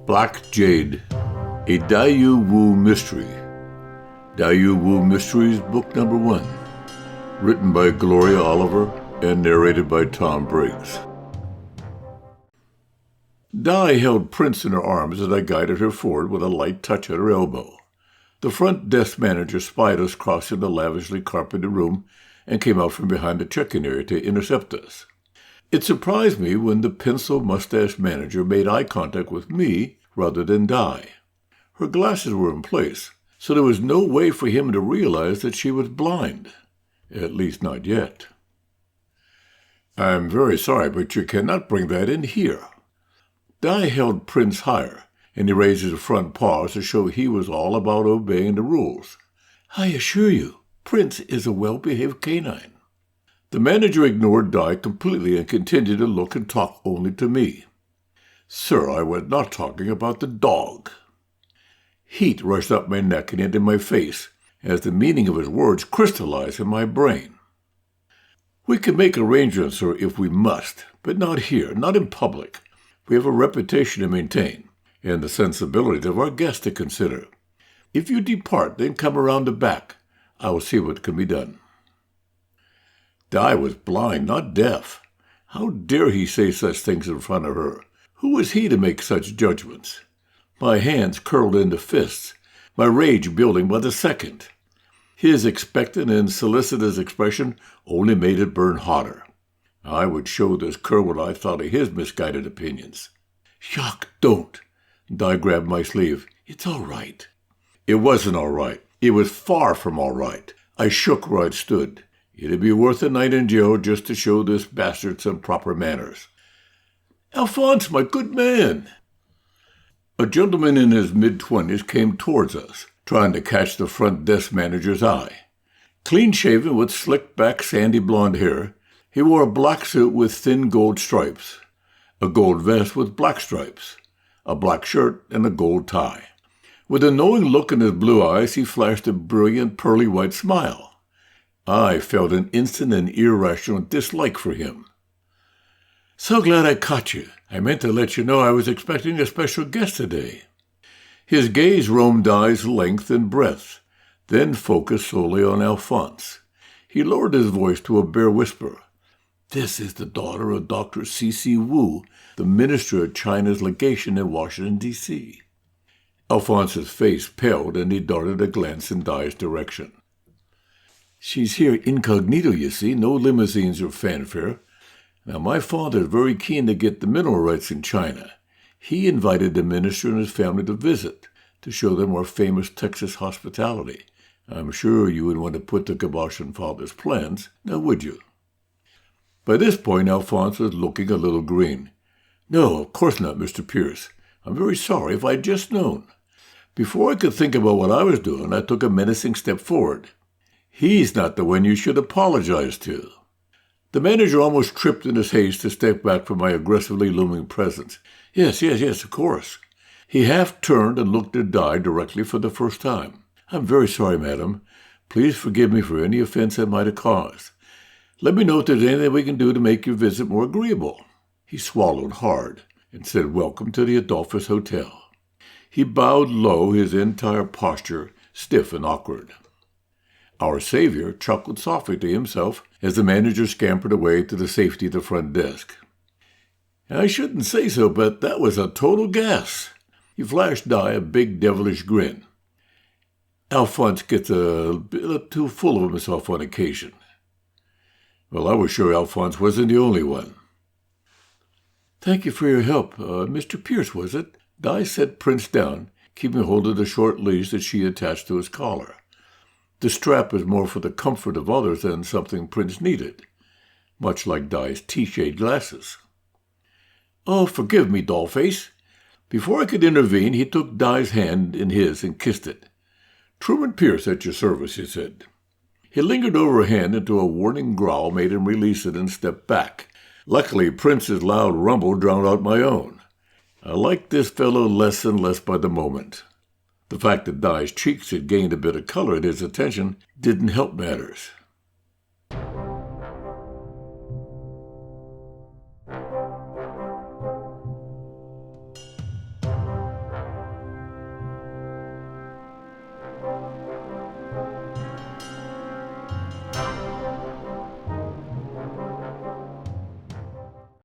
Black Jade, a Daiyu Wu mystery. Daiyu Wu Mysteries, book number 1. Written by Gloria Oliver and narrated by Tom Briggs. Di held Prince in her arms as I guided her forward with a light touch at her elbow. The front desk manager spied us crossing the lavishly carpeted room and came out from behind the check-in area to intercept us. It surprised me when the pencil-mustached manager made eye contact with me rather than Di. Her glasses were in place, so there was no way for him to realize that she was blind. At least not yet. "I'm very sorry, but you cannot bring that in here." Di held Prince higher, and he raised his front paws to show he was all about obeying the rules. "I assure you, Prince is a well-behaved canine." The manager ignored Di completely and continued to look and talk only to me. "Sir, I was not talking about the dog." Heat rushed up my neck and into my face as the meaning of his words crystallized in my brain. "We can make arrangements, sir, if we must, but not here, not in public. We have a reputation to maintain, and the sensibilities of our guests to consider. If you depart, then come around the back. I will see what can be done." Di was blind, not deaf. How dare he say such things in front of her? Who was he to make such judgments? My hands curled into fists, my rage building by the second. His expectant and solicitous expression only made it burn hotter. I would show this cur what I thought of his misguided opinions. "Jacques, don't." Di grabbed my sleeve. "It's all right." It wasn't all right. It was far from all right. I shook where I'd stood. It'd be worth a night in jail just to show this bastard some proper manners. "Alphonse, my good man!" A gentleman in his mid-20s came towards us, trying to catch the front desk manager's eye. Clean-shaven with slick-back sandy blonde hair, he wore a black suit with thin gold stripes, a gold vest with black stripes, a black shirt, and a gold tie. With a knowing look in his blue eyes, he flashed a brilliant, pearly white smile. I felt an instant and irrational dislike for him. "So glad I caught you. I meant to let you know I was expecting a special guest today." His gaze roamed Di's length and breadth, then focused solely on Alphonse. He lowered his voice to a bare whisper. "This is the daughter of Dr. C.C. Wu, the minister of China's legation in Washington, D.C. Alphonse's face paled, and he darted a glance in Di's direction. "She's here incognito, you see, no limousines or fanfare. Now, my father is very keen to get the mineral rights in China. He invited the minister and his family to visit, to show them our famous Texas hospitality. I'm sure you wouldn't want to put the kibosh on Father's plans, now would you?" By this point, Alphonse was looking a little green. "No, of course not, Mr. Pierce. I'm very sorry. If I'd just known." Before I could think about what I was doing, I took a menacing step forward. "He's not the one you should apologize to." The manager almost tripped in his haste to step back from my aggressively looming presence. Yes, of course." He half turned and looked at Di directly for the first time. "I'm very sorry, madam. Please forgive me for any offense I might have caused. Let me know if there's anything we can do to make your visit more agreeable." He swallowed hard and said, "Welcome to the Adolphus Hotel." He bowed low, his entire posture stiff and awkward. Our savior chuckled softly to himself as the manager scampered away to the safety of the front desk. "I shouldn't say so, but that was a total gas." He flashed Di a big devilish grin. "Alphonse gets a bit too full of himself on occasion." Well, I was sure Alphonse wasn't the only one. "Thank you for your help. Mr. Pierce, was it?" Di set Prince down, keeping hold of the short leash that she attached to his collar. The strap was more for the comfort of others than something Prince needed, much like Di's T-shade glasses. "Oh, forgive me, dollface." Before I could intervene, he took Di's hand in his and kissed it. "Truman Pierce at your service," he said. He lingered over her hand until a warning growl made him release it and step back. Luckily, Prince's loud rumble drowned out my own. I liked this fellow less and less by the moment. The fact that Di's cheeks had gained a bit of color at his attention didn't help matters.